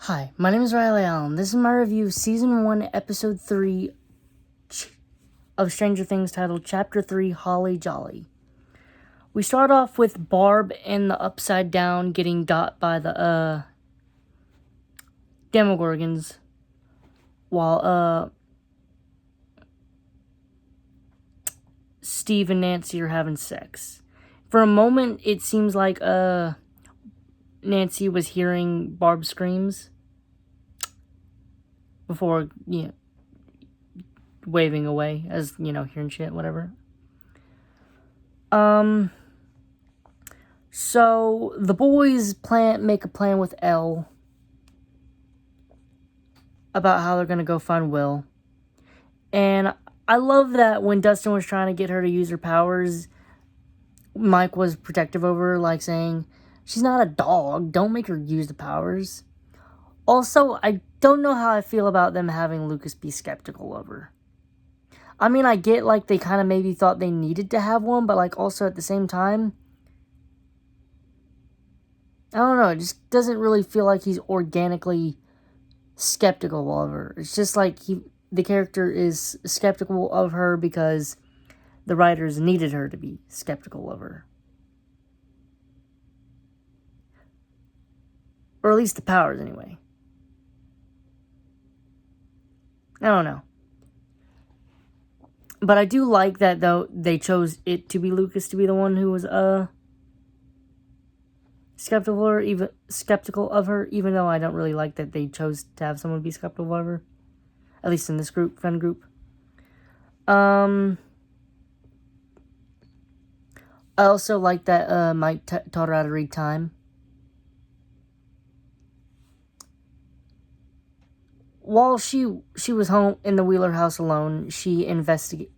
Hi, my name is Riley Allen. This is my review of Season 1, Episode 3 of Stranger Things titled Chapter 3, Holly Jolly. We start off with Barb and the Upside Down getting got by the, Demogorgons, while, Steve and Nancy are having sex. For a moment, it seems like, Nancy was hearing Barb's screams before, waving away as, hearing shit, whatever. So the boys make a plan with Elle about how they're gonna go find Will. And I love that when Dustin was trying to get her to use her powers, Mike was protective of her, like saying, she's not a dog, don't make her use the powers. Also, I don't know how I feel about them having Lucas be skeptical of her. I mean, I get, like, they kind of maybe thought they needed to have one, but, like, also at the same time, I don't know, it just doesn't really feel like he's organically skeptical of her. It's just like the character is skeptical of her because the writers needed her to be skeptical of her. Or at least the powers, anyway. I don't know. But I do like that, though, they chose it to be Lucas to be the one who was, skeptical of her, even though I don't really like that they chose to have someone be skeptical of her. At least in this friend group. I also like that, Mike taught her how to read time. While she was home in the Wheeler house alone, she investigated.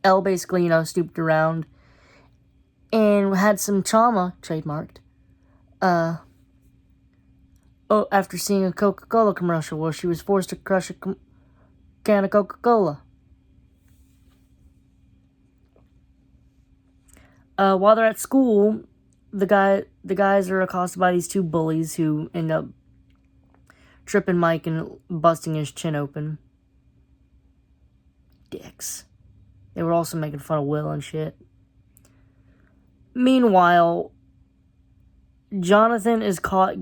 Elle basically, snooped around and had some trauma, trademarked, after seeing a Coca-Cola commercial where she was forced to crush a can of Coca-Cola. While they're at school, the guys are accosted by these two bullies who end up tripping Mike and busting his chin open. Dicks. They were also making fun of Will and shit. Meanwhile, Jonathan is got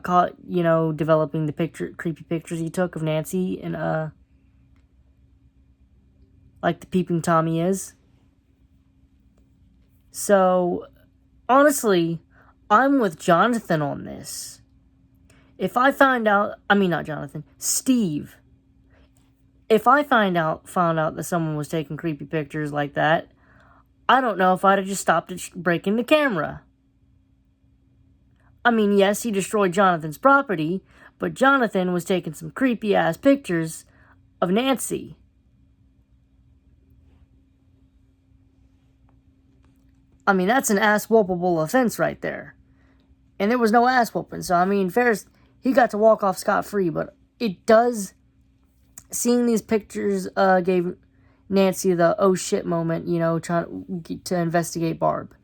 caught, developing the creepy pictures he took of Nancy and, like the peeping Tom he is. So, honestly, I'm with Jonathan on this. If I found out Steve. If I found out that someone was taking creepy pictures like that, I don't know if I'd have just stopped at breaking the camera. I mean, yes, he destroyed Jonathan's property, but Jonathan was taking some creepy-ass pictures of Nancy. I mean, that's an ass-whoopable offense right there. And there was no ass-whooping, so, I mean, Ferris, he got to walk off scot-free, but it does... Seeing these pictures gave Nancy the oh shit moment, trying to investigate Barb.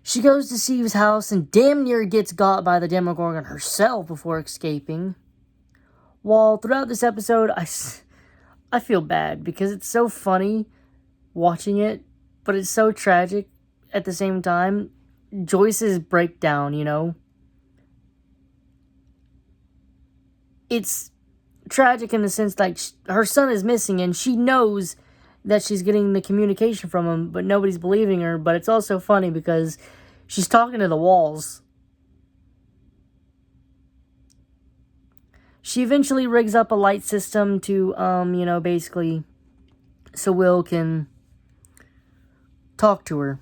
She goes to Steve's house and damn near gets got by the Demogorgon herself before escaping. While throughout this episode, I feel bad because it's so funny watching it, but it's so tragic at the same time. Joyce's breakdown, It's tragic in the sense like her son is missing and she knows that she's getting the communication from him, but nobody's believing her. But it's also funny because she's talking to the walls. She eventually rigs up a light system to basically so Will can talk to her.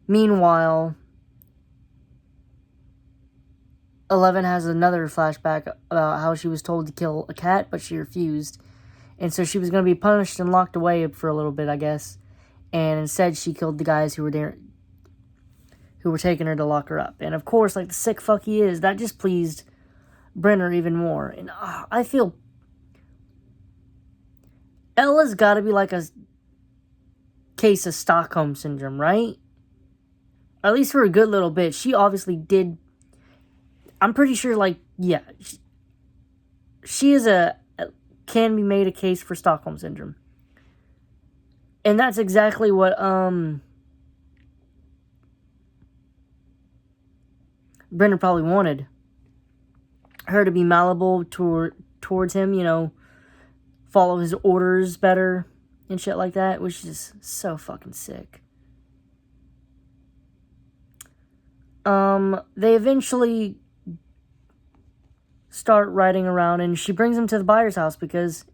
Meanwhile, Eleven has another flashback about how she was told to kill a cat, but she refused. And so she was going to be punished and locked away for a little bit, I guess. And instead, she killed the guys who were taking her to lock her up. And of course, like the sick fuck he is, that just pleased Brenner even more. And I feel Ella's got to be like a case of Stockholm Syndrome, right? Or at least for a good little bit. She obviously did. I'm pretty sure, like, yeah. She is can be made a case for Stockholm Syndrome. And that's exactly what, Brenner probably wanted. Her to be malleable towards him, you know, follow his orders better and shit like that, which is so fucking sick. They eventually start riding around, and she brings him to the buyer's house because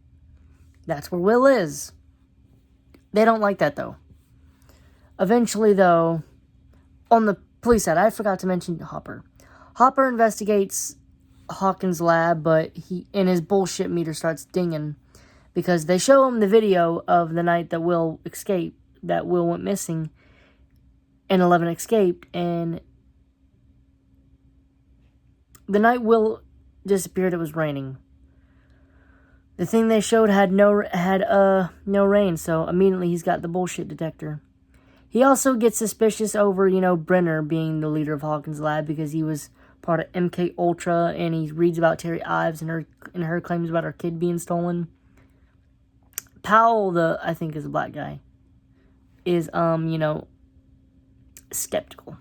that's where Will is. They don't like that, though. Eventually, though, on the police side, I forgot to mention Hopper. Hopper investigates Hawkins' lab, but his bullshit meter starts dinging because they show him the video of the night that Will went missing, and 11 escaped, and the night Will disappeared, it was raining. The thing they showed had no rain, so immediately he's got the bullshit detector. He also gets suspicious over, you know, Brenner being the leader of Hawkins' lab because he was part of MK Ultra, and he reads about Terry Ives and her claims about her kid being stolen. Powell, I think is a black guy, is you know, skeptical.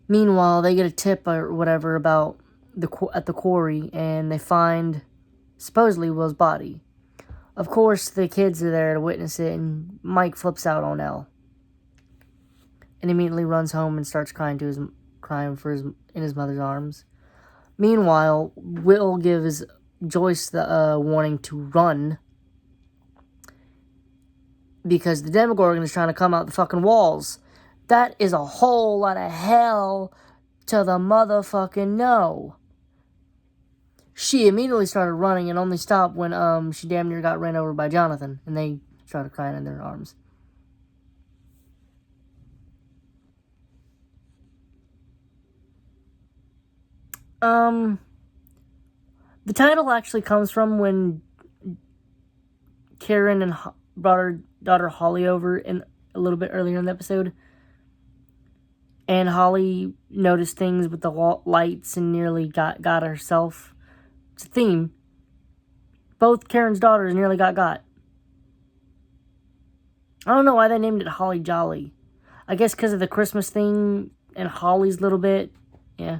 Meanwhile, they get a tip or whatever about at the quarry, and they find supposedly Will's body. Of course, the kids are there to witness it, and Mike flips out on Elle, and immediately runs home and starts crying in his mother's arms. Meanwhile, Will gives Joyce the warning to run because the Demogorgon is trying to come out the fucking walls. That is a whole lot of hell to the motherfucking no. She immediately started running and only stopped when she damn near got ran over by Jonathan, and they started crying in their arms. The title actually comes from when Karen and brought her daughter Holly over a little bit earlier in the episode. And Holly noticed things with the lights and nearly got herself. It's a theme. Both Karen's daughters nearly got. I don't know why they named it Holly Jolly. I guess because of the Christmas thing and Holly's little bit. Yeah.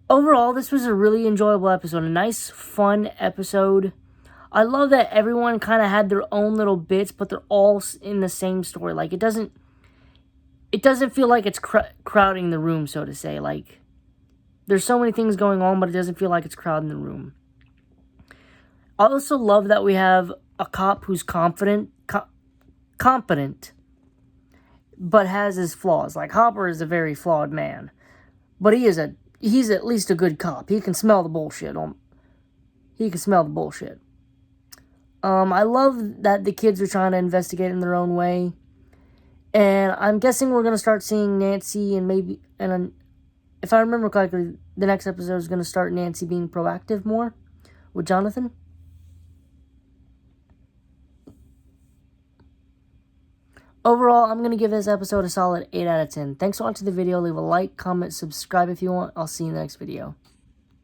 Overall, this was a really enjoyable episode. A nice, fun episode. I love that everyone kind of had their own little bits, but they're all in the same story. Like, it doesn't feel like it's crowding the room, so to say. Like, there's so many things going on, but it doesn't feel like it's crowding the room. I also love that we have a cop who's competent, but has his flaws. Like, Hopper is a very flawed man, but he's at least a good cop. He can smell the bullshit. I love that the kids are trying to investigate in their own way. And I'm guessing we're going to start seeing Nancy and if I remember correctly, the next episode is going to start Nancy being proactive more with Jonathan. Overall, I'm going to give this episode a solid 8 out of 10. Thanks for watching the video. Leave a like, comment, subscribe if you want. I'll see you in the next video.